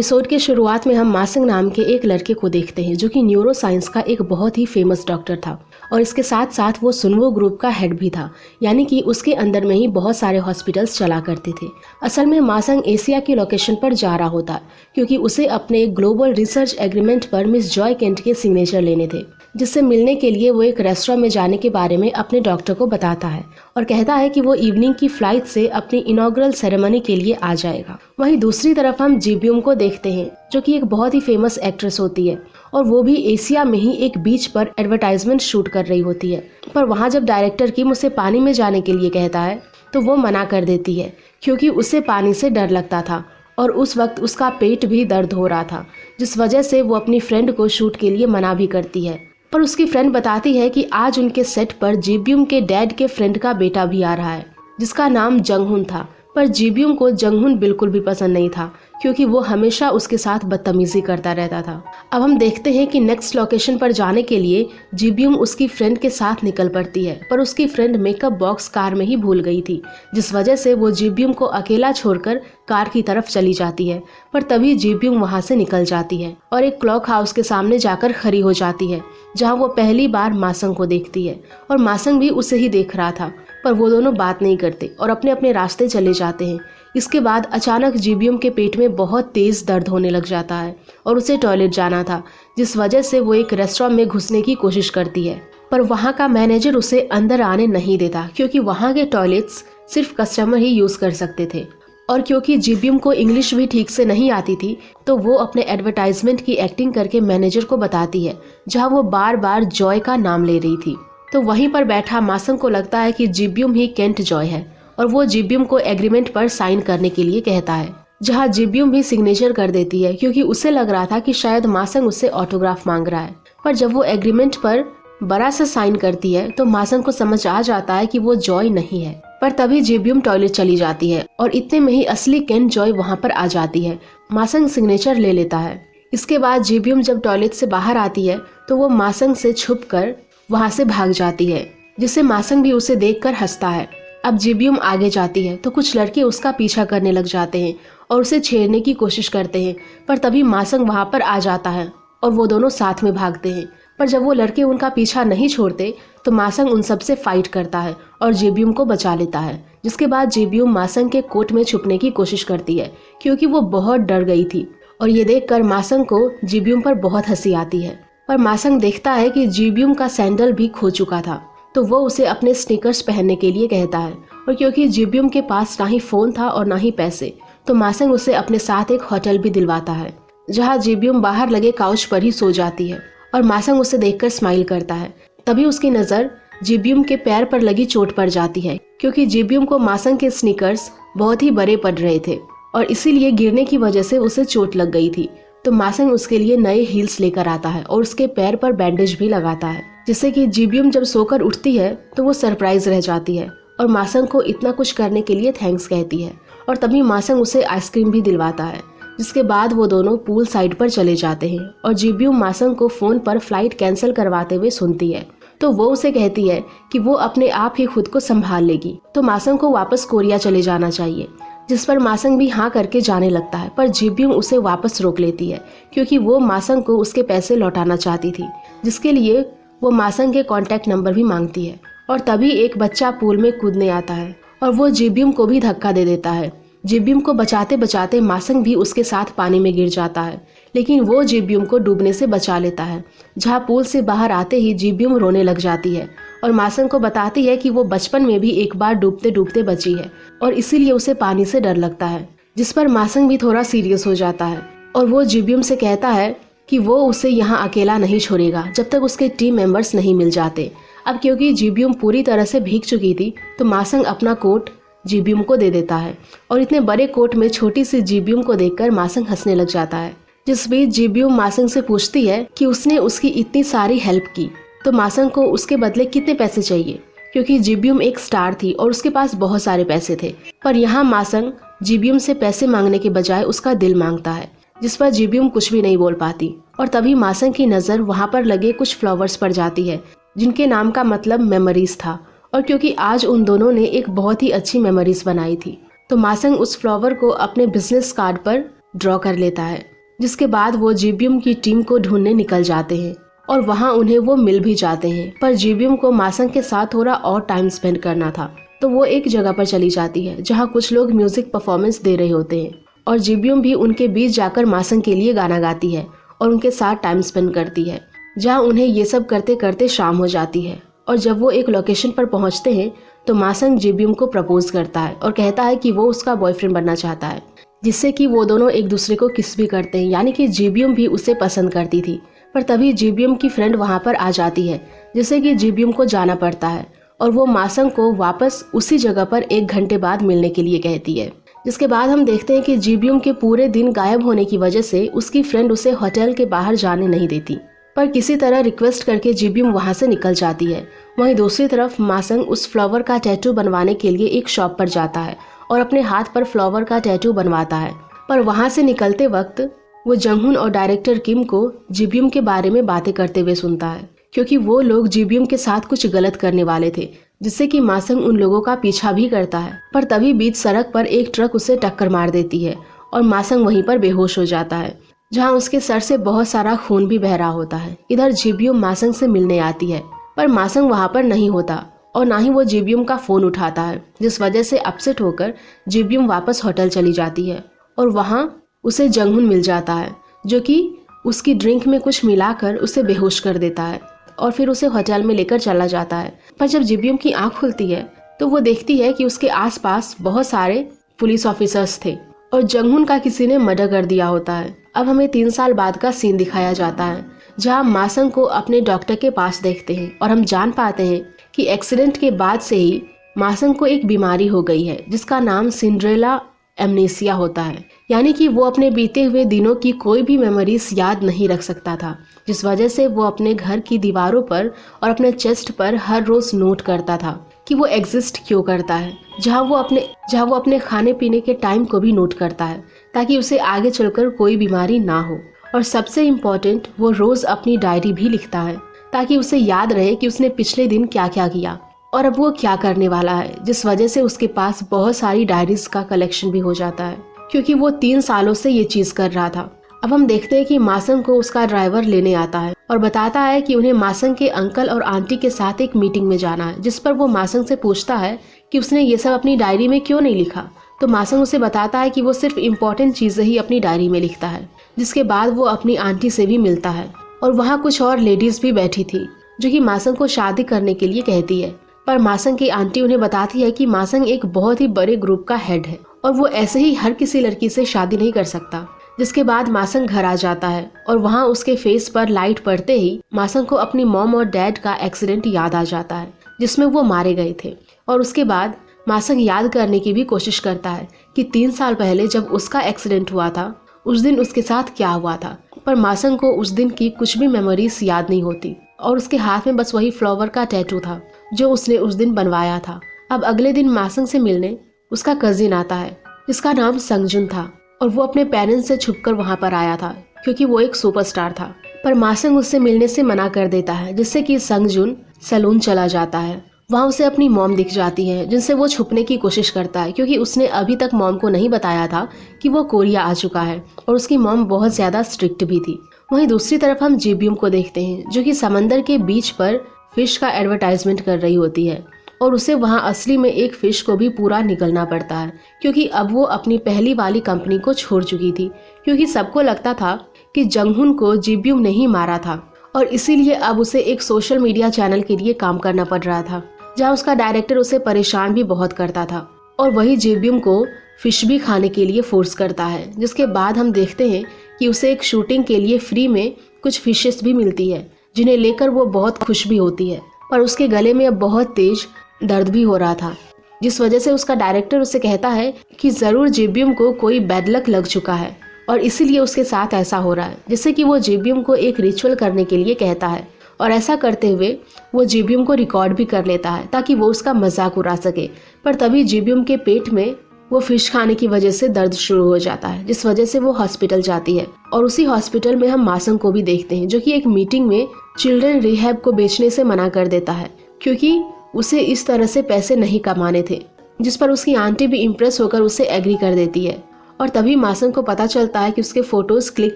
Episode के शुरुआत में हम मासंग नाम के एक लड़के को देखते हैं जो कि न्यूरो साइंस का एक बहुत ही फेमस डॉक्टर था और इसके साथ साथ वो सुनवो ग्रुप का हेड भी था, यानी कि उसके अंदर में ही बहुत सारे हॉस्पिटल्स चला करते थे। असल में मासंग एशिया की लोकेशन पर जा रहा होता क्योंकि उसे अपने ग्लोबल रिसर्च एग्रीमेंट पर मिस जॉय केंट के सिग्नेचर लेने थे, जिससे मिलने के लिए वो एक रेस्टोरेंट में जाने के बारे में अपने डॉक्टर को बताता है और कहता है कि वो इवनिंग की फ्लाइट से अपनी इनॉग्रल सेरेमनी के लिए आ जाएगा। वहीं दूसरी तरफ हम जीब्यूम को देखते हैं जो कि एक बहुत ही फेमस एक्ट्रेस होती है और वो भी एशिया में ही एक बीच पर एडवर्टाइजमेंट शूट कर रही होती है। पर वहाँ जब डायरेक्टर किम उसे पानी में जाने के लिए कहता है तो वो मना कर देती है क्योंकि उसे पानी से डर लगता था और उस वक्त उसका पेट भी दर्द हो रहा था, जिस वजह से वो अपनी फ्रेंड को शूट के लिए मना भी करती है। पर उसकी फ्रेंड बताती है कि आज उनके सेट पर जीब्यूम के डैड के फ्रेंड का बेटा भी आ रहा है जिसका नाम जंगहुन था। पर जीब्यूम को जंगहुन बिल्कुल भी पसंद नहीं था क्योंकि वो हमेशा उसके साथ बदतमीजी करता रहता था। अब हम देखते हैं कि नेक्स्ट लोकेशन पर जाने के लिए जीब्यूम उसकी फ्रेंड के साथ निकल पड़ती है, पर उसकी फ्रेंड मेकअप बॉक्स कार में ही भूल गई थी, जिस वजह से वो जीब्यूम को अकेला छोड़कर कार की तरफ चली जाती है। पर तभी जीब्यूम वहाँ से निकल जाती है और एक क्लॉक हाउस के सामने जाकर खड़ी हो जाती है जहाँ वो पहली बार मासंग को देखती है और मासंग भी उसे ही देख रहा था। पर वो दोनों बात नहीं करते और अपने अपने रास्ते चले जाते हैं। इसके बाद अचानक जीब्यूम के पेट में बहुत तेज दर्द होने लग जाता है और उसे टॉयलेट जाना था, जिस वजह से वो एक रेस्टोरेंट में घुसने की कोशिश करती है। पर वहाँ का मैनेजर उसे अंदर आने नहीं देता क्योंकि वहाँ के टॉयलेट्स सिर्फ कस्टमर ही यूज कर सकते थे। और क्योंकि जीब्यूम को इंग्लिश भी ठीक से नहीं आती थी तो वो अपने एडवर्टाइजमेंट की एक्टिंग करके मैनेजर को बताती है, जहाँ वो बार बार जॉय का नाम ले रही थी। तो वहीं पर बैठा मासंग को लगता है कि जीब्यूम ही केंट जॉय है और वो जीब्यूम को एग्रीमेंट पर साइन करने के लिए कहता है, जहाँ जीब्यूम भी सिग्नेचर कर देती है क्योंकि उसे लग रहा था कि शायद मासंग उससे ऑटोग्राफ मांग रहा है। पर जब वो एग्रीमेंट पर बड़ा सा साइन करती है तो मासंग को समझ आ जाता है कि वो जॉय नहीं है। पर तभी जीब्यूम टॉयलेट चली जाती है और इतने में ही असली केंट जॉय वहाँ पर आ जाती है। मासंग सिग्नेचर ले लेता है। इसके बाद जीब्यूम जब टॉयलेट से बाहर आती है तो वो मासंग से छुप कर वहाँ से भाग जाती है, जिससे मासंग भी उसे देखकर हंसता है। अब जीब्यूम आगे जाती है तो कुछ लड़के उसका पीछा करने लग जाते हैं और उसे छेड़ने की कोशिश करते हैं। पर तभी मासंग वहाँ पर आ जाता है और वो दोनों साथ में भागते हैं। पर जब वो लड़के उनका पीछा नहीं छोड़ते तो मासंग उन सब से फाइट करता है और जीब्यूम को बचा लेता है। जिसके बाद जीब्यूम मासंग के कोट में छुपने की कोशिश करती है क्योंकि वो बहुत डर गई थी और ये देखकर मासंग को जीब्यूम पर बहुत हंसी आती है। पर मासंग देखता है कि जीब्यूम का सैंडल भी खो चुका था तो वो उसे अपने स्नीकर्स पहनने के लिए कहता है। और क्योंकि जीब्यूम के पास ना ही फोन था और ना ही पैसे तो मासंग उसे अपने साथ एक होटल भी दिलवाता है, जहाँ जीब्यूम बाहर लगे काउच पर ही सो जाती है और मासंग उसे देखकर स्माइल करता है। तभी उसकी नज़र जीब्यूम के पैर पर लगी चोट पड़ जाती है क्योंकि जीब्यूम को मासंग के स्नीकर्स बहुत ही बड़े पड़ रहे थे और इसीलिए गिरने की वजह से उसे चोट लग गई थी। तो मासंग उसके लिए नए हील्स लेकर आता है और उसके पैर पर बैंडेज भी लगाता है, जिससे कि जीब्यूम जब सोकर उठती है तो वो सरप्राइज रह जाती है और मासंग को इतना कुछ करने के लिए थैंक्स कहती है। और तभी मासंग उसे आइसक्रीम भी दिलवाता है, जिसके बाद वो दोनों पूल साइड पर चले जाते हैं और जीब्यूम मासंग को फोन पर फ्लाइट कैंसिल करवाते हुए सुनती है। तो वो उसे कहती है कि वो अपने आप ही खुद को संभाल लेगी, तो मासंग को वापस कोरिया चले जाना चाहिए, जिस पर मासंग भी हाँ करके जाने लगता है। पर जीब्यूम उसे वापस रोक लेती है क्योंकि वो मासंग को उसके पैसे लौटाना चाहती थी, जिसके लिए वो मासंग के कॉन्टैक्ट नंबर भी मांगती है। और तभी एक बच्चा पूल में कूदने आता है और वो जीब्यूम को भी धक्का दे देता है। जीब्यूम को बचाते बचाते मासंग भी उसके साथ पानी में गिर जाता है, लेकिन वो जीब्यूम को डूबने से बचा लेता है। जहाँ पूल से बाहर आते ही जीब्यूम रोने लग जाती है और मासंग को बताती है कि वो बचपन में भी एक बार डूबते डूबते बची है और इसीलिए उसे पानी से डर लगता है, जिस पर मासंग भी थोड़ा सीरियस हो जाता है और वो जीब्यूम से कहता है कि वो उसे यहाँ अकेला नहीं छोड़ेगा जब तक उसके टीम मेंबर्स नहीं मिल जाते। अब क्योंकि जीब्यूम पूरी तरह से भीग चुकी थी तो मासंग अपना कोट जीब्यूम को दे देता है और इतने बड़े कोट में छोटी सी जीब्यूम को देखकर मासंग हंसने लग जाता है। जिस बीच जीब्यूम मासंग से पूछती है कि उसने उसकी इतनी सारी हेल्प की तो मासंग को उसके बदले कितने पैसे चाहिए, क्योंकि जीब्यूम एक स्टार थी और उसके पास बहुत सारे पैसे थे। पर यहाँ मासंग जीब्यूम से पैसे मांगने के बजाय उसका दिल मांगता है, जिस पर जीब्यूम कुछ भी नहीं बोल पाती। और तभी मासंग की नज़र वहाँ पर लगे कुछ फ्लावर्स पर जाती है जिनके नाम का मतलब मेमोरीज था। और क्योंकि आज उन दोनों ने एक बहुत ही अच्छी मेमोरीज बनाई थी तो मासंग उस फ्लावर को अपने बिजनेस कार्ड पर ड्रॉ कर लेता है। जिसके बाद वो जीबियम की टीम को ढूंढने निकल जाते हैं और वहाँ उन्हें वो मिल भी जाते हैं। पर जीबियम को मासंग के साथ थोड़ा और टाइम स्पेंड करना था, तो वो एक जगह पर चली जाती है जहाँ कुछ लोग म्यूजिक परफॉर्मेंस दे रहे होते हैं और जीबियम भी उनके बीच जाकर मासंग के लिए गाना गाती है और उनके साथ टाइम स्पेंड करती है, जहाँ उन्हें ये सब करते करते शाम हो जाती है। और जब वो एक लोकेशन पर पहुँचते हैं तो मासंग जीबियम को प्रपोज करता है और कहता है कि वो उसका बॉयफ्रेंड बनना चाहता है, जिससे कि वो दोनों एक दूसरे को किस भी करते हैं, यानी कि जीबियम भी उसे पसंद करती थी। पर तभी जीबियम की फ्रेंड वहाँ पर आ जाती है, जिससे कि जीबियम को जाना पड़ता है और वो मासंग को वापस उसी जगह पर 1 घंटे बाद मिलने के लिए कहती है। जिसके बाद हम देखते हैं कि जीबियम के पूरे दिन गायब होने की वजह से उसकी फ्रेंड उसे होटल के बाहर जाने नहीं देती, पर किसी तरह रिक्वेस्ट करके जीबियम वहाँ से निकल जाती है। वहीं दूसरी तरफ मासंग उस फ्लावर का टैटू बनवाने के लिए एक शॉप पर जाता है और अपने हाथ पर फ्लावर का टैटू बनवाता है। पर वहाँ से निकलते वक्त वो जंगहुन और डायरेक्टर किम को जीबियम के बारे में बातें करते हुए सुनता है, क्योंकि वो लोग जीबियम के साथ कुछ गलत करने वाले थे, जिससे कि मासंग उन लोगों का पीछा भी करता है। पर तभी बीच सड़क पर एक ट्रक उसे टक्कर मार देती है और मासंग वहीं पर बेहोश हो जाता है, जहां उसके सर से बहुत सारा खून भी बह रहा होता है। इधर जीबियम मासंग से मिलने आती है, पर मासंग वहां पर नहीं होता और ना ही वो जीबियम का फोन उठाता है, जिस वजह से अपसेट होकर जीबियम वापस होटल चली जाती है और वहां उसे जंगहुन मिल जाता है, जो कि उसकी ड्रिंक में कुछ मिलाकर उसे बेहोश कर देता है और फिर उसे होटल में लेकर चला जाता है। पर जब जीबियम की आंख खुलती है तो वो देखती है कि उसके आसपास बहुत सारे पुलिस ऑफिसर्स थे और जंगहुन का किसी ने मर्डर कर दिया होता है। अब हमें 3 साल बाद का सीन दिखाया जाता है, जहाँ मासंग को अपने डॉक्टर के पास देखते हैं और हम जान पाते हैं कि एक्सीडेंट के बाद से ही मासंग को एक बीमारी हो गई है, जिसका नाम सिंड्रेला एमनेसिया होता है, यानी कि वो अपने बीते हुए दिनों की कोई भी मेमोरीज याद नहीं रख सकता था, जिस वजह से वो अपने घर की दीवारों पर और अपने चेस्ट पर हर रोज नोट करता था कि वो एग्जिस्ट क्यों करता है, जहाँ वो अपने खाने पीने के टाइम को भी नोट करता है, ताकि उसे आगे चलकर कोई बीमारी ना हो। और सबसे इम्पोर्टेंट, वो रोज अपनी डायरी भी लिखता है, ताकि उसे याद रहे कि उसने पिछले दिन क्या क्या किया और अब वो क्या करने वाला है, जिस वजह से उसके पास बहुत सारी डायरीज का कलेक्शन भी हो जाता है, क्योंकि वो 3 सालों से ये चीज कर रहा था। अब हम देखते हैं कि मासंग को उसका ड्राइवर लेने आता है और बताता है कि उन्हें मासंग के अंकल और आंटी के साथ एक मीटिंग में जाना है, जिस पर वो मासंग से पूछता है कि उसने ये सब अपनी डायरी में क्यों नहीं लिखा। तो मासंग उसे बताता है कि वो सिर्फ इम्पोर्टेंट चीजें ही अपनी डायरी में लिखता है। जिसके बाद वो अपनी आंटी से भी मिलता है और वहाँ कुछ और लेडीज भी बैठी थी, जो कि मासंग को शादी करने के लिए कहती है। पर मासंग की आंटी उन्हें बताती है कि मासंग एक बहुत ही बड़े ग्रुप का हेड है और वो ऐसे ही हर किसी लड़की से शादी नहीं कर सकता। जिसके बाद मासंग घर आ जाता है और वहाँ उसके फेस पर लाइट पड़ते ही मासंग को अपनी मॉम और डैड का एक्सीडेंट याद आ जाता है, जिसमें वो मारे गए थे। और उसके बाद मासंग याद करने की भी कोशिश करता है कि 3 साल पहले जब उसका एक्सीडेंट हुआ था उस दिन उसके साथ क्या हुआ था। पर मासंग को उस दिन की कुछ भी मेमोरीज याद नहीं होती और उसके हाथ में बस वही फ्लावर का टैटू था जो उसने उस दिन बनवाया था। अब अगले दिन मासंग से मिलने उसका कजिन आता है, जिसका नाम संगजुन था और वो अपने पेरेंट्स से छुपकर वहाँ पर आया था, क्योंकि वो एक सुपरस्टार था। पर मासंग उससे मिलने से मना कर देता है, जिससे कि संगजुन सैलून चला जाता है। वहाँ उसे अपनी मॉम दिख जाती है, जिनसे वो छुपने की कोशिश करता है, क्योंकि उसने अभी तक मॉम को नहीं बताया था कि वो कोरिया आ चुका है और उसकी मॉम बहुत ज्यादा स्ट्रिक्ट भी थी। वहीं दूसरी तरफ हम जीबियम को देखते हैं, जो कि समंदर के बीच पर फिश का एडवर्टाइजमेंट कर रही होती है और उसे वहाँ असली में एक फिश को भी पूरा निगलना पड़ता है, क्योंकि अब वो अपनी पहली वाली कंपनी को छोड़ चुकी थी, क्योंकि सबको लगता था कि जंगहुन को जीबियम ने ही मारा था और इसीलिए अब उसे एक सोशल मीडिया चैनल के लिए काम करना पड़ रहा था, जहाँ उसका डायरेक्टर उसे परेशान भी बहुत करता था और वही जीबियम को फिश भी खाने के लिए फोर्स करता है। जिसके बाद हम देखते हैं कि उसे एक शूटिंग के लिए फ्री में कुछ फिशेस भी मिलती है, जिन्हें लेकर वो बहुत खुश भी होती है। पर उसके गले में अब बहुत तेज दर्द भी हो रहा था, जिस वजह से उसका डायरेक्टर उसे कहता है कि जरूर जीबियम को कोई बैड लक लग चुका है और इसीलिए उसके साथ ऐसा हो रहा है, जिससे कि वो जीबियम को एक रिचुअल करने के लिए कहता है और ऐसा करते हुए वो जीबियम को रिकॉर्ड भी कर लेता है ताकि वो उसका मजाक उड़ा सके। पर तभी जीबियम के पेट में वो फिश खाने की वजह से दर्द शुरू हो जाता है, जिस वजह से वो हॉस्पिटल जाती है और उसी हॉस्पिटल में हम मासंग को भी देखते हैं, जो कि एक मीटिंग में चिल्ड्रन रिहैब को बेचने से मना कर देता है, क्योंकि उसे इस तरह से पैसे नहीं कमाने थे। जिस पर उसकी आंटी भी इम्प्रेस होकर उसे एग्री कर देती है और तभी मासंग को पता चलता है कि उसके फोटोज क्लिक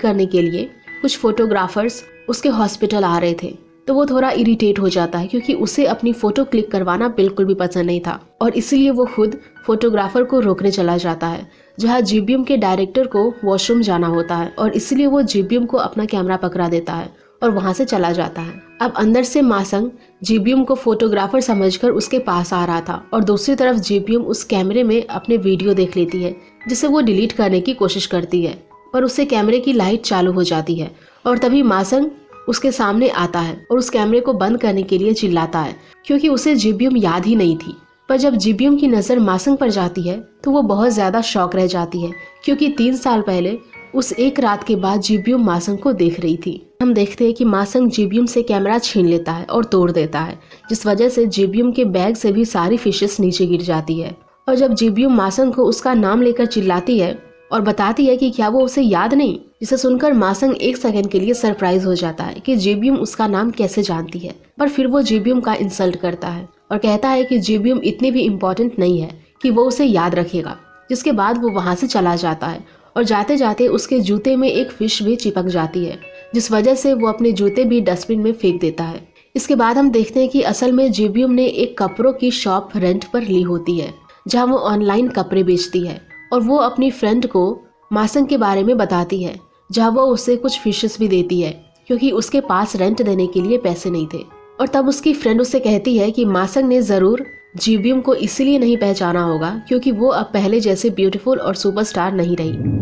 करने के लिए कुछ फोटोग्राफर्स उसके हॉस्पिटल आ रहे थे। तो वो थोड़ा इरिटेट हो जाता है क्योंकि उसे अपनी फोटो क्लिक करवाना बिल्कुल भी पसंद नहीं था और इसीलिए वो खुद फोटोग्राफर को रोकने चला जाता है, जहाँ जीबीएम के डायरेक्टर को वॉशरूम जाना होता है और इसलिए वो जीबीएम को अपना कैमरा पकड़ा देता है और वहां से चला जाता है। अब अंदर से मासंग जीबीएम को फोटोग्राफर समझकर उसके पास आ रहा था और दूसरी तरफ जीबीएम उस कैमरे में अपने वीडियो देख लेती है, जिसे वो डिलीट करने की कोशिश करती है, पर उससे कैमरे की लाइट चालू हो जाती है और तभी मासंग उसके सामने आता है और उस कैमरे को बंद करने के लिए चिल्लाता है क्योंकि उसे जीबीएम याद ही नहीं थी। पर जब जीबीएम की नज़र मासंग पर जाती है तो वो बहुत ज़्यादा शॉक रह जाती है क्योंकि 3 साल पहले उस एक रात के बाद जीबीएम मासंग को देख रही थी। हम देखते हैं कि मासंग जीबीएम से कैमरा छीन लेता है और तोड़ देता है, जिस वजह से जीबीएम के बैग से भी सारी फिशेस नीचे गिर जाती है। और जब जीबीएम मासंग को उसका नाम लेकर चिल्लाती है और बताती है कि क्या वो उसे याद नहीं, जिसे सुनकर मासंग 1 सेकंड के लिए सरप्राइज हो जाता है कि जीबीएम उसका नाम कैसे जानती है। पर फिर वो जीबीएम का इंसल्ट करता है और कहता है कि जीबीएम इतनी भी इम्पोर्टेंट नहीं है कि वो उसे याद रखेगा। जिसके बाद वो वहां से चला जाता है और जाते जाते उसके जूते में एक फिश भी चिपक जाती है, जिस वजह से वो अपने जूते भी डस्टबिन में फेंक देता है। इसके बाद हम देखते हैं कि असल में जीबीएम ने एक कपड़ों की शॉप रेंट पर ली होती है, जहाँ वो ऑनलाइन कपड़े बेचती है और वो अपनी फ्रेंड को मासंग के बारे में बताती है, जहाँ वो उसे कुछ फिशेस भी देती है क्योंकि उसके पास रेंट देने के लिए पैसे नहीं थे। और तब उसकी फ्रेंड उससे कहती है कि मासंग ने ज़रूर जीबीएम को इसलिए नहीं पहचाना होगा क्योंकि वो अब पहले जैसे ब्यूटीफुल और सुपरस्टार नहीं रही।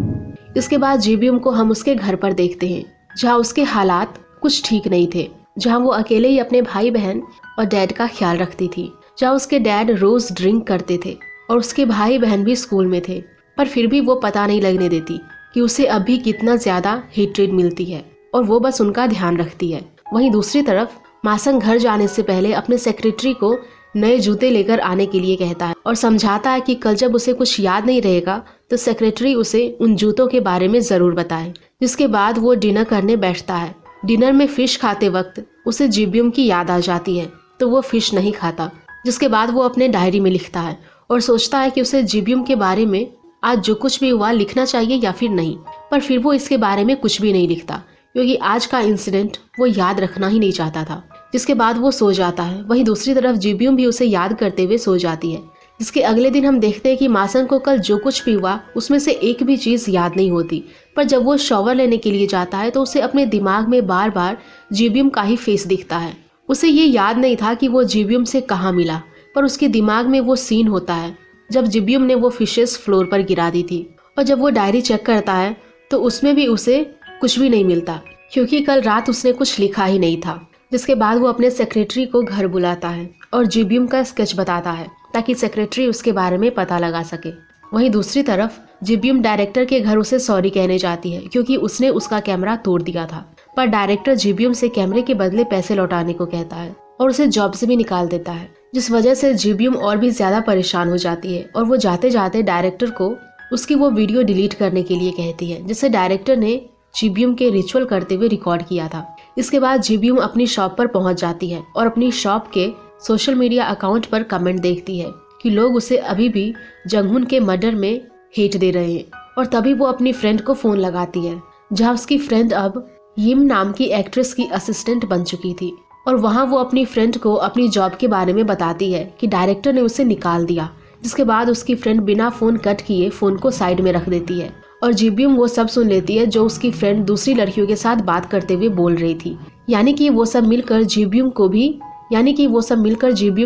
इसके बाद जीबीएम को हम उसके घर पर देखते हैं, जहाँ उसके हालात कुछ ठीक नहीं थे, जहाँ वो अकेले ही अपने भाई बहन और डैड का ख्याल रखती थी, जहाँ उसके डैड रोज ड्रिंक करते थे और उसके भाई बहन भी स्कूल में थे, पर फिर भी वो पता नहीं लगने देती कि उसे अभी कितना ज्यादा हेट्रेड मिलती है और वो बस उनका ध्यान रखती है। वहीं दूसरी तरफ मासंग घर जाने से पहले अपने सेक्रेटरी को नए जूते लेकर आने के लिए कहता है और समझाता है कि कल जब उसे कुछ याद नहीं रहेगा तो सेक्रेटरी उसे उन जूतों के बारे में जरूर बताए। जिसके बाद वो डिनर करने बैठता है। डिनर में फिश खाते वक्त उसे जीबीएम की याद आ जाती है तो वो फिश नहीं खाता। जिसके बाद वो अपने डायरी में लिखता है और सोचता है कि उसे जीबीएम के बारे में आज जो कुछ भी हुआ लिखना चाहिए या फिर नहीं, पर फिर वो इसके बारे में कुछ भी नहीं लिखता क्योंकि आज का इंसिडेंट वो याद रखना ही नहीं चाहता था। जिसके बाद वो सो जाता है। वहीं दूसरी तरफ जीबीएम भी उसे याद करते हुए सो जाती है। जिसके अगले दिन हम देखते हैं कि मासंग को कल जो कुछ भी हुआ उसमें से एक भी चीज़ याद नहीं होती, पर जब वो शॉवर लेने के लिए जाता है तो उसे अपने दिमाग में बार बार जीबीएम का ही फेस दिखता है। उसे ये याद नहीं था कि वो जीबीएम से कहाँ मिला, पर उसके दिमाग में वो सीन होता है जब जीबीएम ने वो फिशेस फ्लोर पर गिरा दी थी। और जब वो डायरी चेक करता है तो उसमें भी उसे कुछ भी नहीं मिलता क्योंकि कल रात उसने कुछ लिखा ही नहीं था। जिसके बाद वो अपने सेक्रेटरी को घर बुलाता है और जीबीएम का स्केच बताता है ताकि सेक्रेटरी उसके बारे में पता लगा सके। वहीं दूसरी तरफ जीबीएम डायरेक्टर के घर उसे सॉरी कहने जाती है क्योंकि उसने उसका कैमरा तोड़ दिया था, पर डायरेक्टर जीबीएम से कैमरे के बदले पैसे लौटाने को कहता है और उसे जॉब से भी निकाल देता है, जिस वजह से जीबीएम और भी ज्यादा परेशान हो जाती है और वो जाते जाते डायरेक्टर को उसकी वो वीडियो डिलीट करने के लिए कहती है जिसे डायरेक्टर ने जीबीएम के रिचुअल करते हुए रिकॉर्ड किया था। इसके बाद जीबीएम अपनी शॉप पर पहुंच जाती है और अपनी शॉप के सोशल मीडिया अकाउंट पर कमेंट देखती है कि लोग उसे अभी भी जंगहुन के मर्डर में हेट दे रहे हैं। और तभी वो अपनी फ्रेंड को फोन लगाती है, जहां उसकी फ्रेंड अब यिम नाम की एक्ट्रेस की असिस्टेंट बन चुकी थी और वहां वो अपनी फ्रेंड को अपनी जॉब के बारे में बताती है कि डायरेक्टर ने उसे निकाल दिया। जिसके बाद उसकी फ्रेंड बिना फोन कट किए फोन को साइड में रख देती है और जीबीएम वो सब सुन लेती है जो उसकी फ्रेंड दूसरी लड़कियों के साथ बात करते हुए बोल रही थी। यानी कि वो सब मिलकर जीबीएम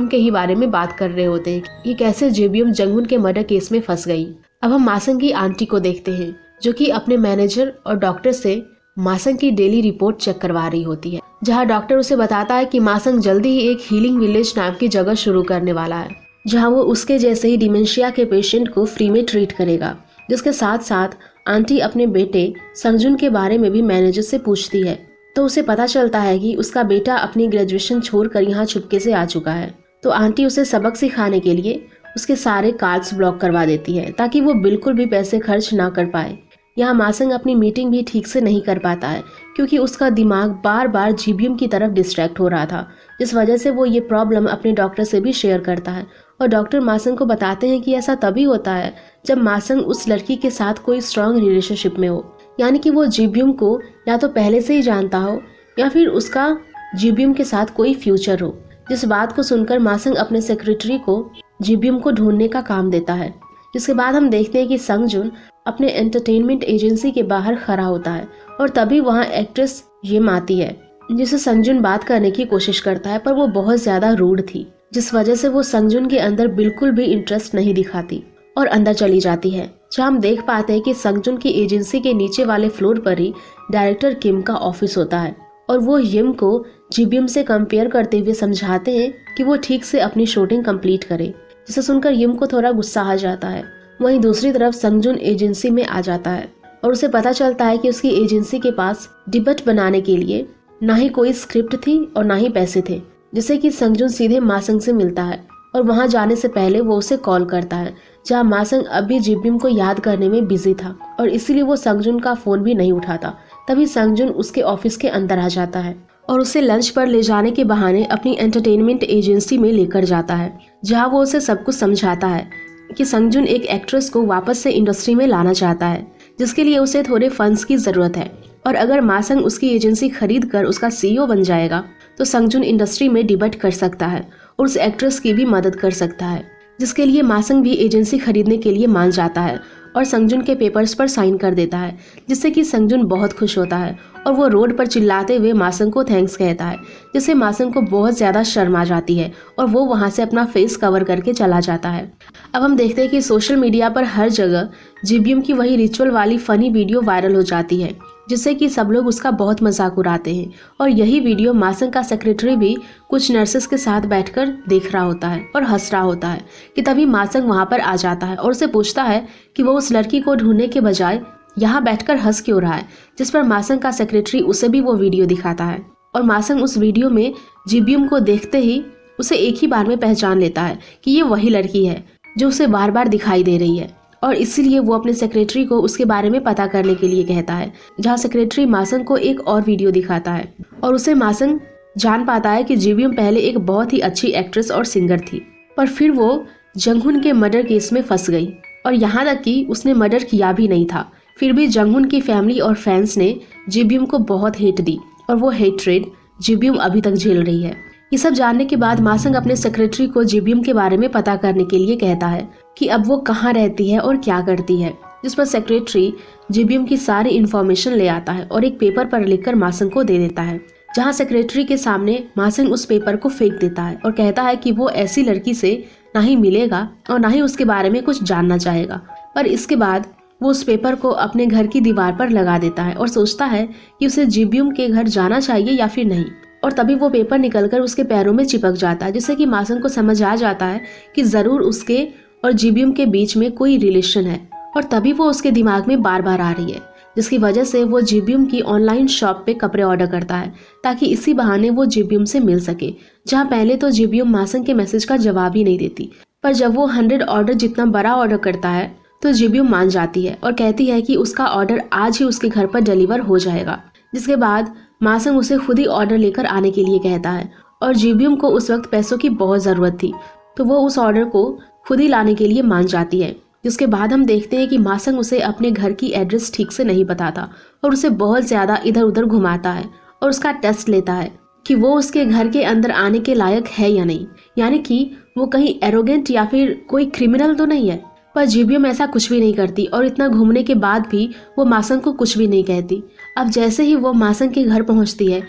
के ही बारे में बात कर रहे होते हैं कि कैसे जीबीएम जंगहुन के मर्डर केस में फंस गई। अब हम मासंग की आंटी को देखते हैं जो कि अपने मैनेजर और डॉक्टर से मासंग की डेली रिपोर्ट चेक करवा रही होती है, जहाँ डॉक्टर उसे बताता है कि मासंग जल्दी ही एक हीलिंग विलेज नाम की जगह शुरू करने वाला है, जहाँ वो उसके जैसे ही डिमेंशिया के पेशेंट को फ्री में ट्रीट करेगा। जिसके साथ साथ आंटी अपने बेटे संगजुन के बारे में भी मैनेजर से पूछती है तो उसे पता चलता है कि उसका बेटा अपनी ग्रेजुएशन छोड़कर यहाँ चुपके से आ चुका है। तो आंटी उसे सबक सिखाने के लिए उसके सारे कार्ड्स ब्लॉक करवा देती है ताकि वो बिल्कुल भी पैसे खर्च ना कर पाए। यहाँ मासंग अपनी मीटिंग भी ठीक से नहीं कर पाता है क्योंकि उसका दिमाग बार बार जीबीएम की तरफ डिस्ट्रैक्ट हो रहा था, जिस वजह से वो ये प्रॉब्लम अपने डॉक्टर से भी शेयर करता है। और डॉक्टर मासंग को बताते हैं कि ऐसा तभी होता है जब मासंग उस लड़की के साथ कोई स्ट्रांग रिलेशनशिप में हो, यानी कि वो जीबीएम को या तो पहले से ही जानता हो या फिर उसका जीबीएम के साथ कोई फ्यूचर हो। जिस बात को सुनकर मासंग अपने सेक्रेटरी को जीबीएम को ढूंढने का काम देता है। जिसके बाद हम देखते हैं कि संगजुन अपने एंटरटेनमेंट एजेंसी के बाहर खड़ा होता है और तभी वहाँ एक्ट्रेस येम आती है, जिससे संगजुन बात करने की कोशिश करता है पर वो बहुत ज्यादा रूड थी, जिस वजह से वो संगजुन के अंदर बिल्कुल भी इंटरेस्ट नहीं दिखाती और अंदर चली जाती है। जहाँ हम देख पाते हैं कि संगजुन की एजेंसी के नीचे वाले फ्लोर पर ही डायरेक्टर किम का ऑफिस होता है और वो येम को जीबीएम से कंपेयर करते हुए समझाते हैं कि वो ठीक से अपनी शूटिंग कंप्लीट करे, जिसे सुनकर येम को थोड़ा गुस्सा आ जाता है। वहीं दूसरी तरफ संगजुन एजेंसी में आ जाता है और उसे पता चलता है कि उसकी एजेंसी के पास डिबेट बनाने के लिए ना ही कोई स्क्रिप्ट थी और ना ही पैसे थे, जिससे कि संगजुन सीधे मासंग से मिलता है और वहां जाने से पहले वो उसे कॉल करता है, जहां मासंग अभी जीबीएम को याद करने में बिजी था और इसीलिए वो संगजुन का फोन भी नहीं उठाता। तभी संगजुन उसके ऑफिस के अंदर आ जाता है और उसे लंच पर ले जाने के बहाने अपनी एंटरटेनमेंट एजेंसी में लेकर जाता है, जहां वो उसे सब कुछ समझाता है कि संगजुन एक एक्ट्रेस को वापस से इंडस्ट्री में लाना चाहता है, जिसके लिए उसे थोड़े फंड्स की जरूरत है और अगर मासंग उसकी एजेंसी खरीद कर उसका सीईओ बन जाएगा तो संगजुन इंडस्ट्री में डिबेट कर सकता है और उस एक्ट्रेस की भी मदद कर सकता है, जिसके लिए मासंग भी एजेंसी खरीदने के लिए मान जाता है और संगजुन के पेपर्स पर साइन कर देता है, जिससे कि संगजुन बहुत खुश होता है और वो रोड पर चिल्लाते हुए मासंग को थैंक्स कहता है, जिससे मासंग को बहुत ज़्यादा शर्म आ जाती है और वो वहाँ से अपना फेस कवर करके चला जाता है। अब हम देखते हैं कि सोशल मीडिया पर हर जगह जीबीएम की वही रिचुअल वाली फनी वीडियो वायरल हो जाती है, जिससे कि सब लोग उसका बहुत मजाक उड़ाते हैं और यही वीडियो मासंग का सेक्रेटरी भी कुछ नर्सेस के साथ बैठकर देख रहा होता है और हंस रहा होता है कि तभी मासंग वहां पर आ जाता है और उसे पूछता है कि वो उस लड़की को ढूंढने के बजाय यहाँ बैठकर हंस क्यों रहा है, जिस पर मासंग का सेक्रेटरी उसे भी वो वीडियो दिखाता है और मासंग उस वीडियो में जीबीएम को देखते ही उसे एक ही बार में पहचान लेता है कि ये वही लड़की है जो उसे बार बार दिखाई दे रही है और इसीलिए वो अपने सेक्रेटरी को उसके बारे में पता करने के लिए कहता है, जहाँ सेक्रेटरी मासंग को एक और वीडियो दिखाता है और उसे मासंग जान पाता है कि जीबीएम पहले एक बहुत ही अच्छी एक्ट्रेस और सिंगर थी, पर फिर वो जंगहुन के मर्डर केस में फंस गई और यहाँ तक कि उसने मर्डर किया भी नहीं था। फिर भी जंगहुन की फैमिली और फैंस ने जीबीएम को बहुत हेट दी और वो हेट्रेड जीबीएम अभी तक झेल रही है। ये सब जानने के बाद मासंग अपने सेक्रेटरी को जीबीएम के बारे में पता करने के लिए कहता है कि अब वो कहाँ रहती है और क्या करती है, जिस पर सेक्रेटरी जीबीएम की सारी इन्फॉर्मेशन ले आता है और एक पेपर पर लिखकर मासंग को दे देता है, जहाँ सेक्रेटरी के सामने मासंग उस पेपर को फेंक देता है और कहता है कि वो ऐसी लड़की से ना ही मिलेगा और ना ही उसके बारे में कुछ जानना चाहेगा। पर इसके बाद वो उस पेपर को अपने घर की दीवार पर लगा देता है और सोचता है कि उसे जीबीएम के घर जाना चाहिए या फिर नहीं, और तभी वो पेपर निकलकर उसके पैरों में चिपक जाता है, जिससे कि मासंग को समझ आ जाता है कि जरूर उसके और जीबीएम के बीच में कोई रिलेशन है और तभी वो उसके दिमाग में बार बार आ रही है, जिसकी वजह से वो जीबीएम की ऑनलाइन शॉप पे कपड़े ऑर्डर करता है ताकि इसी बहाने वो जीबीएम से मिल सके। जहाँ पहले तो जीबीएम मासंग के मैसेज का जवाब ही नहीं देती, पर जब वो 100 ऑर्डर जितना बड़ा ऑर्डर करता है तो जीबीएम मान जाती है और कहती है कि उसका ऑर्डर आज ही उसके घर पर डिलीवर हो जाएगा। जिसके बाद मासंग उसे खुद ही ऑर्डर लेकर आने के लिए कहता है और जीबीएम को उस वक्त पैसों की बहुत ज़रूरत थी, तो वो उस ऑर्डर को खुद ही लाने के लिए मान जाती है। जिसके बाद हम देखते हैं कि मासंग उसे अपने घर की एड्रेस ठीक से नहीं बताता और उसे बहुत ज़्यादा इधर उधर घुमाता है और उसका टेस्ट लेता है कि वो उसके घर के अंदर आने के लायक है या नहीं, यानी कि वो कहीं एरोगेंट या फिर कोई क्रिमिनल तो नहीं है। पर जीबीएम ऐसा कुछ भी नहीं करती और इतना घूमने के बाद भी वो मासंग को कुछ भी नहीं कहती। अब जैसे ही वो मासंग के घर पहुंचती है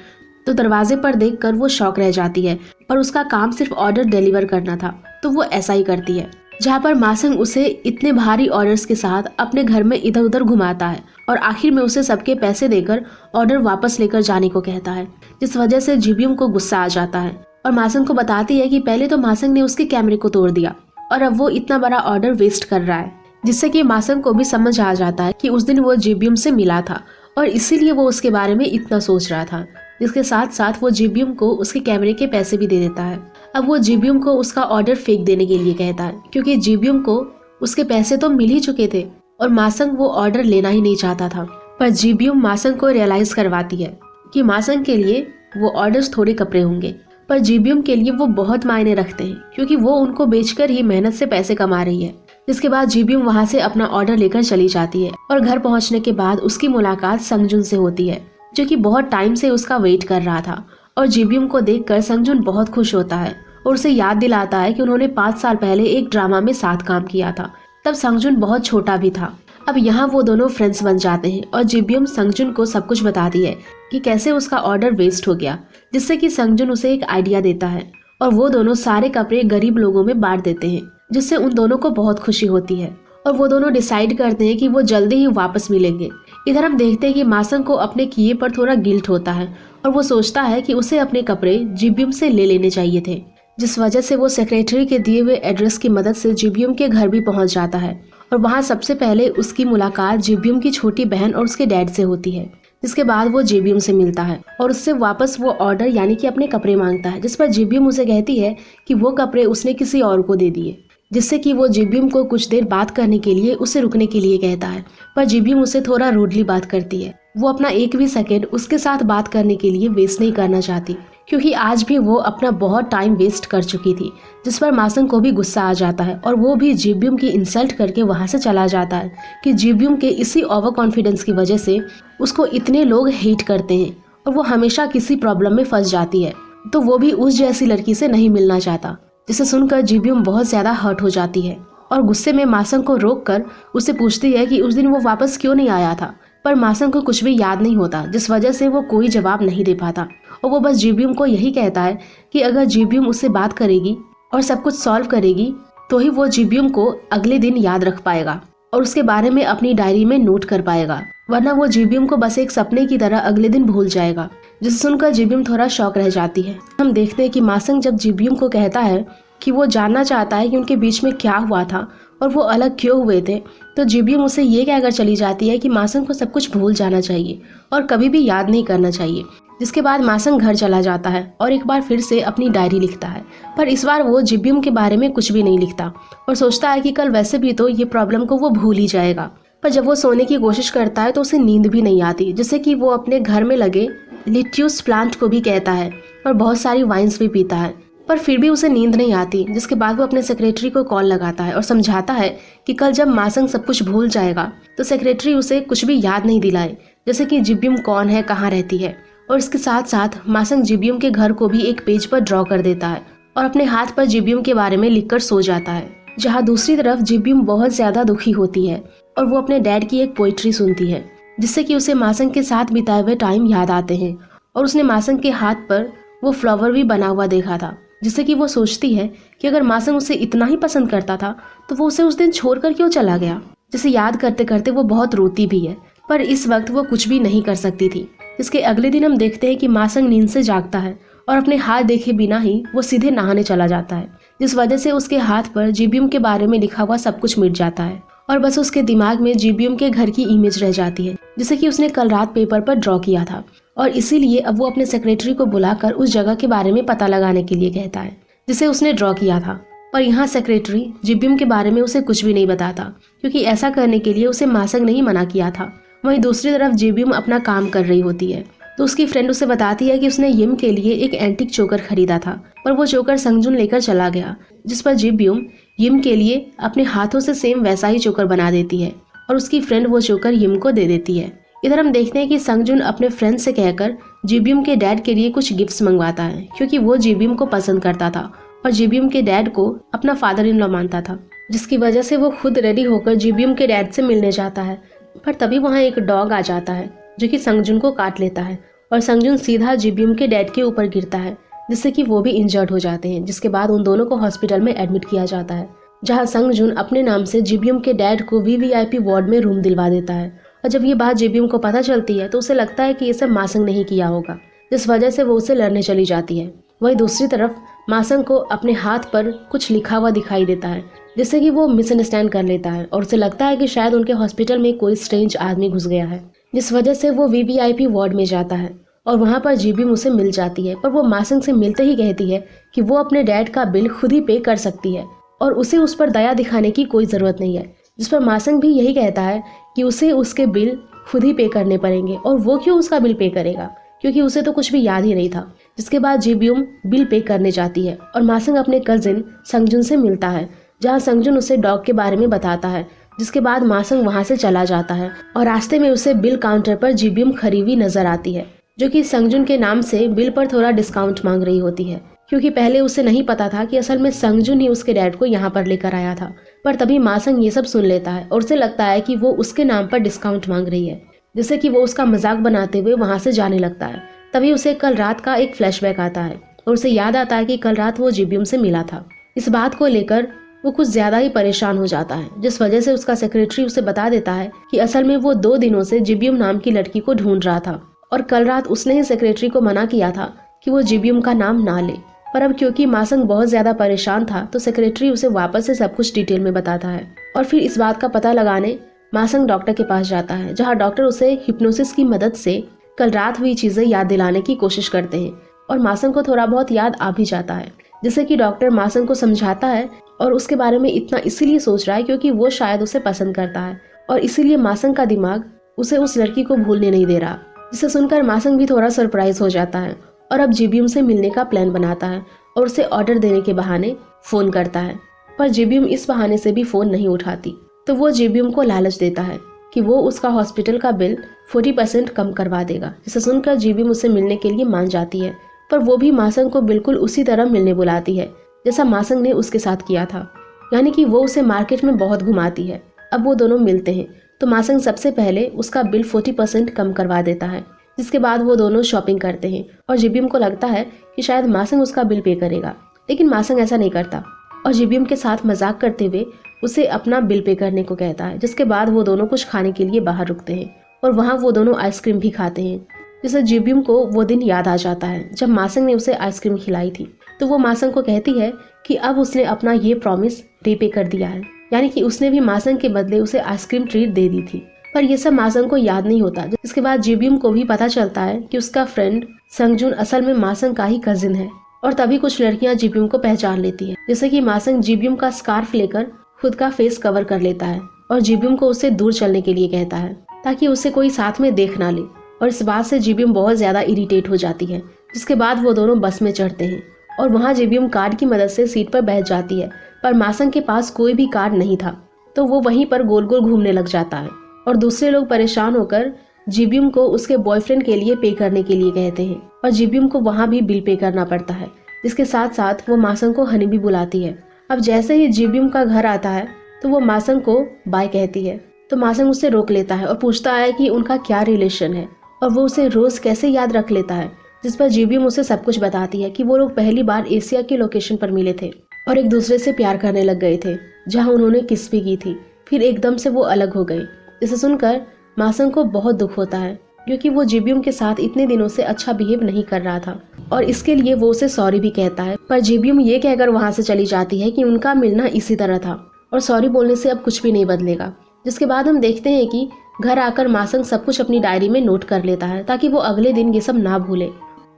तो दरवाजे पर देखकर वो शॉक रह जाती है और उसका काम सिर्फ ऑर्डर डिलीवर करना था, तो वो ऐसा ही करती है। जहाँ पर मासंग उसे इतने भारी ऑर्डर्स के साथ अपने घर में इधर उधर घुमाता है और आखिर में उसे सबके पैसे देकर ऑर्डर वापस लेकर जाने को कहता है, जिस वजह से जीबीएम को गुस्सा आ जाता है और मासंग को बताती है कि पहले तो मासंग ने उसके कैमरे को तोड़ दिया और अब वो इतना बड़ा ऑर्डर वेस्ट कर रहा है, जिससे कि मासंग को भी समझ आ जाता है कि उस दिन वो जीबीएम से मिला था और इसीलिए वो उसके बारे में इतना सोच रहा था। जिसके साथ साथ वो जीबीएम को उसके कैमरे के पैसे भी दे देता है। अब वो जीबीएम को उसका ऑर्डर फेंक देने के लिए कहता है, क्योंकि जीबीएम को उसके पैसे तो मिल ही चुके थे और मासंग वो ऑर्डर लेना ही नहीं चाहता था। पर जीबियम मासंग को रियलाइज करवाती है कि मासंग के लिए वो ऑर्डर्स थोड़े कपड़े होंगे, पर जीबियम के लिए वो बहुत मायने रखते हैं क्योंकि वो उनको बेचकर ही मेहनत से पैसे कमा रही है। जिसके बाद जीबियम वहाँ से अपना ऑर्डर लेकर चली जाती है और घर पहुँचने के बाद उसकी मुलाकात संगजुन से होती है, जो कि बहुत टाइम से उसका वेट कर रहा था। और जीबियम को देखकर संगजुन बहुत खुश होता है और उसे याद दिलाता है कि उन्होंने 5 साल पहले एक ड्रामा में साथ काम किया था। तब संगजुन बहुत छोटा भी था। अब यहाँ वो दोनों फ्रेंड्स बन जाते हैं और जीबियम संगजुन को सब कुछ बताती है कि कैसे उसका ऑर्डर वेस्ट हो गया, जिससे कि संगजुन उसे एक आइडिया देता है और वो दोनों सारे कपड़े गरीब लोगों में बांट देते हैं, जिससे उन दोनों को बहुत खुशी होती है और वो दोनों डिसाइड करते हैं कि वो जल्दी ही वापस मिलेंगे। इधर हम देखते हैं कि मासंग को अपने किए पर थोड़ा गिल्ट होता है और वो सोचता है कि उसे अपने कपड़े जीबियम से ले लेने चाहिए थे, जिस वजह से वो सेक्रेटरी के दिए हुए एड्रेस की मदद से जीबियम के घर भी पहुंच जाता है। और वहां सबसे पहले उसकी मुलाकात जीबियम की छोटी बहन और उसके डैड से होती है, जिसके बाद वो जीबियम से मिलता है और उससे वापस वो ऑर्डर यानी कि अपने कपड़े मांगता है, जिस पर जीबियम उसे कहती है कि वो कपड़े उसने किसी और को दे दिए, जिससे कि वो जीबियम को कुछ देर बात करने के लिए उसे रुकने के लिए कहता है। पर जीबियम उसे थोड़ा रूडली बात करती है। वो अपना एक भी सेकेंड उसके साथ बात करने के लिए वेस्ट नहीं करना चाहती, क्योंकि आज भी वो अपना बहुत टाइम वेस्ट कर चुकी थी, जिस पर मासंग को भी गुस्सा आ जाता है और वो भी जीबियम की इंसल्ट करके वहां से चला जाता है कि जीबियम के इसी ओवर कॉन्फिडेंस की वजह से उसको इतने लोग हेट करते हैं और वो हमेशा किसी प्रॉब्लम में फंस जाती है, तो वो भी उस जैसी लड़की से नहीं मिलना चाहता। जिसे सुनकर जीबियम बहुत ज्यादा हर्ट हो जाती है और गुस्से में मासंग को रोककर उससे पूछती है कि उस दिन वो वापस क्यों नहीं आया था। पर मासंग को कुछ भी याद नहीं होता, जिस वजह से वो कोई जवाब नहीं दे पाता और वो बस जीबियम को यही कहता है कि अगर जीबियम उससे बात करेगी और सब कुछ सॉल्व करेगी तो ही वो जीबियम को अगले दिन याद रख पाएगा और उसके बारे में अपनी डायरी में नोट कर पाएगा, वरना वो जीबियम को बस एक सपने की तरह अगले दिन भूल जाएगा। जिसे सुनकर जीबियम थोड़ा शॉक रह जाती है। हम देखते हैं कि मासंग जब जीबियम को कहता है कि वो जानना चाहता है कि उनके बीच में क्या हुआ था और वो अलग क्यों हुए थे, तो जीबियम उसे ये कहकर चली जाती है कि मासंग को सब कुछ भूल जाना चाहिए और कभी भी याद नहीं करना चाहिए। जिसके बाद मासंग घर चला जाता है और एक बार फिर से अपनी डायरी लिखता है, पर इस बार वो जीबियम के बारे में कुछ भी नहीं लिखता और सोचता है कि कल वैसे भी तो ये प्रॉब्लम को वो भूल ही जाएगा। पर जब वो सोने की कोशिश करता है तो उसे नींद भी नहीं आती, जिससे कि वो अपने घर में लगे लिट्यूस प्लांट को भी कहता है और बहुत सारी वाइन्स भी पीता है, पर फिर भी उसे नींद नहीं आती। जिसके बाद वो अपने सेक्रेटरी को कॉल लगाता है और समझाता है कि कल जब मासंग सब कुछ भूल जाएगा तो सेक्रेटरी उसे कुछ भी याद नहीं दिलाए, जैसे कि जीबियम कौन है, कहाँ रहती है। और इसके साथ साथ मासंग जीबियम के घर को भी एक पेज पर ड्रॉ कर देता है और अपने हाथ पर जीबियम के बारे में लिखकर सो जाता है। जहाँ दूसरी तरफ जीबियम बहुत ज्यादा दुखी होती है और वो अपने डैड की एक पोइट्री सुनती है, जिससे कि उसे मासंग के साथ बिताए हुए टाइम याद आते हैं और उसने मासंग के हाथ पर वो फ्लावर भी बना हुआ देखा था, जिससे कि वो सोचती है कि अगर मासंग उसे इतना ही पसंद करता था तो वो उसे उस दिन छोड़कर क्यों चला गया। जिसे याद करते करते वो बहुत रोती भी है, पर इस वक्त वो कुछ भी नहीं कर सकती थी। इसके अगले दिन हम देखते हैं कि मासंग नींद से जागता है और अपने हाथ देखे बिना ही वो सीधे नहाने चला जाता है, जिस वजह से उसके हाथ पर जीबियम के बारे में लिखा हुआ सब कुछ मिट जाता है और बस उसके दिमाग में जीबियम के घर की इमेज रह जाती है, जिसे कि उसने कल रात पेपर पर ड्रॉ किया था। और इसीलिए अब वो अपने सेक्रेटरी को बुलाकर उस जगह के बारे में पता लगाने के लिए कहता है जिसे उसने ड्रॉ किया था। पर यहाँ सेक्रेटरी जीबियम के बारे में उसे कुछ भी नहीं बताता, क्योंकि ऐसा करने के लिए उसे मासंग नहीं मना किया था। वहीं दूसरी तरफ जीबियम अपना काम कर रही होती है तो उसकी फ्रेंड उसे बताती है कि उसने यिम के लिए एक एंटिक चोकर खरीदा था, पर वो चोकर संगजुन लेकर चला गया, जिस पर जीबियम यिम के लिए अपने हाथों से सेम वैसा ही चोकर बना देती है और उसकी फ्रेंड वो चोकर यिम को दे देती है। इधर हम देखते हैं कि संगजुन अपने फ्रेंड से कहकर जीबियम के डैड के लिए कुछ गिफ्ट्स मंगवाता है, क्योंकि वो जीबियम को पसंद करता था और जीबियम के डैड को अपना फादर इन लॉ मानता था, जिसकी वजह से वो खुद रेडी होकर जीबियम के डैड से मिलने जाता है। पर तभी वहाँ एक डॉग आ जाता है जो कि संगजुन को काट लेता है और संगजुन सीधा जीबियम के डैड के ऊपर गिरता है, जिससे कि वो भी इंजर्ड हो जाते हैं। जिसके बाद उन दोनों को हॉस्पिटल में एडमिट किया जाता है, जहाँ संगजुन अपने नाम से जीबियम के डैड को वीवीआईपी वार्ड में रूम दिलवा देता है। और जब ये बात जीबियम को पता चलती है तो उसे लगता है कि ये सब मासंग नहीं किया होगा, जिस वजह से वो उसे लड़ने चली जाती है। वहीं दूसरी तरफ मासंग को अपने हाथ पर कुछ लिखा हुआ दिखाई देता है, जिससे कि वो मिसअंडरस्टैंड कर लेता है और उसे लगता है कि शायद उनके हॉस्पिटल में कोई स्ट्रेंज आदमी घुस गया है, जिस वजह से वो वीवीआईपी वार्ड में जाता है और वहाँ पर जीबियम उसे मिल जाती है। पर वो मासंग से मिलते ही कहती है कि वो अपने डैड का बिल खुद ही पे कर सकती है और उसे उस पर दया दिखाने की कोई ज़रूरत नहीं है, जिस पर मासंग भी यही कहता है कि उसे उसके बिल खुद ही पे करने पड़ेंगे, और वो क्यों उसका बिल पे करेगा, क्योंकि उसे तो कुछ भी याद ही नहीं था। जिसके बाद जी-ब्यूम बिल पे करने जाती है और मासंग अपने कजिन संगजुन से मिलता है, जहाँ संगजुन उसे डॉग के बारे में बताता है। जिसके बाद मासंग वहाँ से चला जाता है और रास्ते में उसे बिल काउंटर पर जी-ब्यूम खड़ी हुई नजर आती है, जो कि संगजुन के नाम से बिल पर थोड़ा डिस्काउंट मांग रही होती है, क्योंकि पहले उसे नहीं पता था कि असल में संगजुन ही उसके डैड को यहाँ पर लेकर आया था। पर तभी मासंग ये सब सुन लेता है और उसे लगता है कि वो उसके नाम पर डिस्काउंट मांग रही है, जिससे कि वो उसका मजाक बनाते हुए वहाँ से जाने लगता है। तभी उसे कल रात का एक फ्लैशबैक आता है और उसे याद आता है कि कल रात वो जी-ब्यूम से मिला था। इस बात को लेकर वो कुछ ज्यादा ही परेशान हो जाता है, जिस वजह से उसका सेक्रेटरी उसे बता देता है कि असल में वो 2 दिनों से जी-ब्यूम नाम की लड़की को ढूंढ रहा था और कल रात उसने ही सेक्रेटरी को मना किया था कि वो जी-ब्यूम का नाम ना ले। पर अब क्योंकि मासंग बहुत ज्यादा परेशान था तो सेक्रेटरी उसे वापस से सब कुछ डिटेल में बताता है और फिर इस बात का पता लगाने मासंग डॉक्टर के पास जाता है, जहाँ डॉक्टर उसे हिप्नोसिस की मदद से कल रात हुई चीजें याद दिलाने की कोशिश करते हैं और मासंग को थोड़ा बहुत याद आ भी जाता है, जिससे कि डॉक्टर मासंग को समझाता है और उसके बारे में इतना इसीलिए सोच रहा है क्योंकि वो शायद उसे पसंद करता है और इसीलिए मासंग का दिमाग उसे उस लड़की को भूलने नहीं दे रहा। जिसे सुनकर मासंग भी थोड़ा सरप्राइज हो जाता है और अब जी-ब्यूम से मिलने का प्लान बनाता है और उसे ऑर्डर देने के बहाने फोन करता है। पर जी-ब्यूम इस बहाने से भी फोन नहीं उठाती, तो वो जी-ब्यूम को लालच देता है कि वो उसका हॉस्पिटल का बिल 40% कम करवा देगा। जिसे सुनकर जी-ब्यूम उससे मिलने के लिए मान जाती है, पर वो भी मासंग को बिल्कुल उसी तरह मिलने बुलाती है जैसा मासंग ने उसके साथ किया था, यानी कि वो उसे मार्केट में बहुत घुमाती है। अब वो दोनों मिलते हैं तो मासंग सबसे पहले उसका बिल 40% कम करवा देता है, जिसके बाद वो दोनों शॉपिंग करते हैं और जी-ब्यूम को लगता है कि शायद मासंग उसका बिल पे करेगा, लेकिन मासंग ऐसा नहीं करता और जी-ब्यूम के साथ मजाक करते हुए उसे अपना बिल पे करने को कहता है। जिसके बाद वो दोनों कुछ खाने के लिए बाहर रुकते हैं और वहाँ वो दोनों आइसक्रीम भी खाते हैं, जिससे जी-ब्यूम को वो दिन याद आ जाता है जब मासंग ने उसे आइसक्रीम खिलाई थी। तो वो मासंग को कहती है कि अब उसने अपना ये प्रॉमिस रीपे कर दिया है, यानी कि उसने भी मासंग के बदले उसे आइसक्रीम ट्रीट दे दी थी। पर ये सब मासंग को याद नहीं होता। जिसके बाद जी-ब्यूम को भी पता चलता है कि उसका फ्रेंड संगजुन असल में मासंग का ही कजिन है और तभी कुछ लड़कियां जी-ब्यूम को पहचान लेती है, जैसे कि मासंग जी-ब्यूम का स्कार्फ लेकर खुद का फेस कवर कर लेता है और जी-ब्यूम को उससे दूर चलने के लिए कहता है ताकि उसे कोई साथ में देख ना ले, और इस बात से जी-ब्यूम बहुत ज्यादा इरिटेट हो जाती है। जिसके बाद वो दोनों बस में चढ़ते हैं और वहाँ जी-ब्यूम कार्ड की मदद से सीट पर बैठ जाती है, पर मासंग के पास कोई भी कार्ड नहीं था, तो वो वहीं पर गोल गोल घूमने लग जाता है और दूसरे लोग परेशान होकर जी-ब्यूम को उसके बॉयफ्रेंड के लिए पे करने के लिए कहते हैं और जी-ब्यूम को वहाँ भी बिल पे करना पड़ता है। जिसके साथ साथ वो मासंग को हनी भी बुलाती है। अब जैसे ही जी-ब्यूम का घर आता है तो वो मासंग को बाय कहती है, तो मासंग उससे रोक लेता है और पूछता है कि उनका क्या रिलेशन है और वो उसे रोज कैसे याद रख लेता है। जिस पर जी-ब्यूम उसे सब कुछ बताती है कि वो लोग पहली बार एशिया के लोकेशन पर मिले थे और एक दूसरे से प्यार करने लग गए थे, जहाँ उन्होंने किस भी की थी। फिर एकदम से वो अलग हो गए। इसे सुनकर मासंग को बहुत दुख होता है क्योंकि वो जी-ब्यूम के साथ इतने दिनों से अच्छा बिहेव नहीं कर रहा था और इसके लिए वो उसे सॉरी भी कहता है। पर जी-ब्यूम ये कहकर वहाँ से चली जाती है कि उनका मिलना इसी तरह था और सॉरी बोलने से अब कुछ भी नहीं बदलेगा। जिसके बाद हम देखते हैं कि घर आकर मासंग सब कुछ अपनी डायरी में नोट कर लेता है ताकि वो अगले दिन ये सब ना भूले।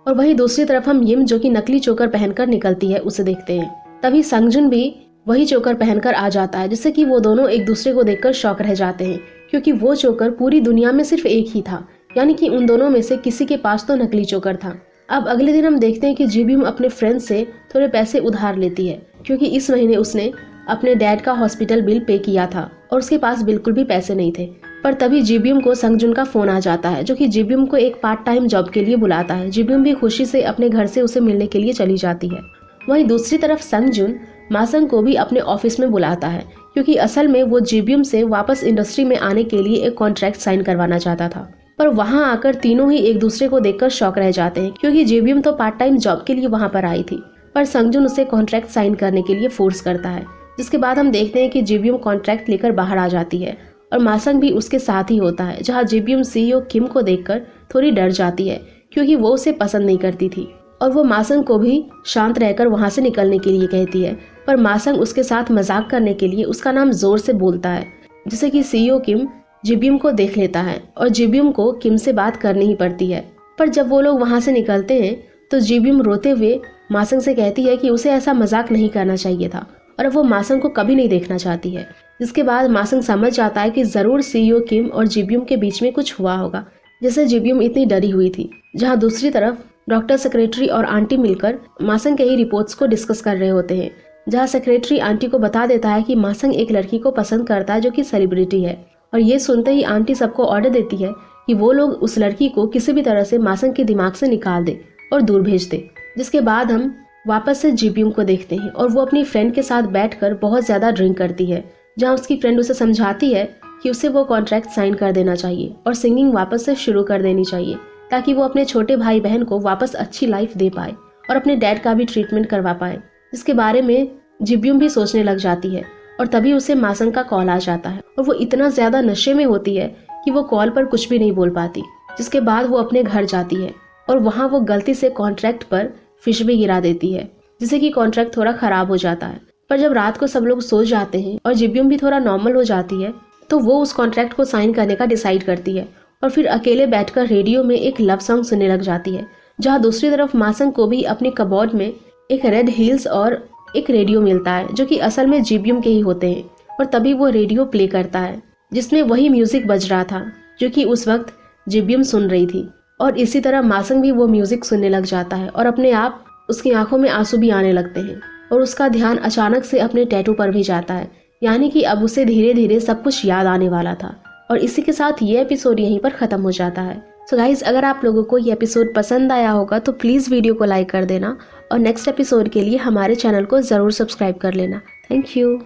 और वहीं दूसरी तरफ हम यिम, जो कि नकली चोकर पहनकर निकलती है, उसे देखते हैं। तभी संगजुन भी वही चोकर पहनकर आ जाता है, जिससे कि वो दोनों एक दूसरे को देखकर शॉक रह जाते हैं क्योंकि वो चोकर पूरी दुनिया में सिर्फ एक ही था, यानी कि उन दोनों में से किसी के पास तो नकली चोकर था। अब अगले दिन हम देखते हैं कि जी-ब्यूम अपने फ्रेंड से थोड़े पैसे उधार लेती है क्योंकि इस महीने उसने अपने डैड का हॉस्पिटल बिल पे किया था और उसके पास बिल्कुल भी पैसे नहीं थे। पर तभी जी-ब्यूम को संगजुन का फोन आ जाता है, जो कि जी-ब्यूम को एक पार्ट टाइम जॉब के लिए बुलाता है। जी-ब्यूम भी खुशी से अपने घर से उसे मिलने के लिए चली जाती है। वहीं दूसरी तरफ संगजुन मासंग को भी अपने ऑफिस में बुलाता है क्योंकि असल में वो जी-ब्यूम से वापस इंडस्ट्री में आने के लिए एक कॉन्ट्रैक्ट साइन करवाना चाहता था। पर वहां आकर तीनों ही एक दूसरे को देखकर शॉक रह जाते हैं क्योंकि जी-ब्यूम तो पार्ट टाइम जॉब के लिए वहां पर आई थी, पर संगजुन उसे कॉन्ट्रैक्ट साइन करने के लिए फोर्स करता है। जिसके बाद हम देखते हैं कि जी-ब्यूम कॉन्ट्रैक्ट लेकर बाहर आ जाती है और मासंग भी उसके साथ ही होता है, जहाँ जी-ब्यूम सीईओ किम को देखकर थोड़ी डर जाती है क्योंकि वो उसे पसंद नहीं करती थी और वो मासंग को भी शांत रहकर वहां से निकलने के लिए कहती है। पर मासंग उसके साथ मजाक करने के लिए उसका नाम जोर से बोलता है, जिससे कि सीईओ किम जी-ब्यूम को देख लेता है और जी-ब्यूम को किम से बात करनी ही पड़ती है। पर जब वो लोग वहां से निकलते हैं तो जी-ब्यूम रोते हुए मासंग से कहती है कि उसे ऐसा मजाक नहीं करना चाहिए था और वो मासंग को कभी नहीं देखना चाहती है। जिसके बाद मासंग समझ जाता है कि ज़रूर सीईओ किम और जिब्यूम के बीच में कुछ हुआ होगा, जिससे जिब्यूम इतनी डरी हुई थी। जहाँ दूसरी तरफ डॉक्टर, सेक्रेटरी और आंटी मिलकर मासंग के ही रिपोर्ट्स को डिस्कस कर रहे होते हैं। जहाँ सेक्रेटरी आंटी को बता देता है कि मासंग एक लड़की को पसंद करता है जो कि सेलिब्रिटी है, और ये सुनते ही आंटी सबको ऑर्डर देती है कि वो लोग उस लड़की को किसी भी तरह से मासंग के दिमाग से निकाल दे और दूर भेज दे। जिसके बाद हम वापस से जिब्यूम को देखते हैं और वो अपनी फ्रेंड के साथ बैठकर बहुत ज़्यादा ड्रिंक करती है, जहाँ उसकी फ्रेंड उसे समझाती है कि उसे वो कॉन्ट्रैक्ट साइन कर देना चाहिए और सिंगिंग वापस से शुरू कर देनी चाहिए, ताकि वो अपने छोटे भाई बहन को वापस अच्छी लाइफ दे पाए और अपने डैड का भी ट्रीटमेंट करवा पाए। जिसके बारे में जिब्यूम भी सोचने लग जाती है, और तभी उसे मासंग का कॉल आ जाता है और वो इतना ज़्यादा नशे में होती है कि वो कॉल पर कुछ भी नहीं बोल पाती। जिसके बाद वो अपने घर जाती है और वहाँ वो गलती से कॉन्ट्रैक्ट पर फिश भी गिरा देती है, जिससे कि कॉन्ट्रैक्ट थोड़ा ख़राब हो जाता है। पर जब रात को सब लोग सो जाते हैं और जिब्यूम भी थोड़ा नॉर्मल हो जाती है, तो वो उस कॉन्ट्रैक्ट को साइन करने का डिसाइड करती है और फिर अकेले बैठकर रेडियो में एक लव सॉन्ग सुनने लग जाती है। जहाँ दूसरी तरफ मासंग को भी अपने कबोर्ड में एक रेड हील्स और एक रेडियो मिलता है, जो कि असल में जिब्यूम के ही होते हैं। और तभी वो रेडियो प्ले करता है जिसमें वही म्यूजिक बज रहा था जो कि उस वक्त जिब्यूम सुन रही थी, और इसी तरह मासंग भी वो म्यूजिक सुनने लग जाता है और अपने आप उसकी आंखों में आंसू भी आने लगते हैं, और उसका ध्यान अचानक से अपने टैटू पर भी जाता है, यानी कि अब उसे धीरे धीरे सब कुछ याद आने वाला था। और इसी के साथ ये एपिसोड यहीं पर ख़त्म हो जाता है। सो गाइज, अगर आप लोगों को ये एपिसोड पसंद आया होगा तो प्लीज़ वीडियो को लाइक कर देना और नेक्स्ट एपिसोड के लिए हमारे चैनल को ज़रूर सब्सक्राइब कर लेना। Thank you.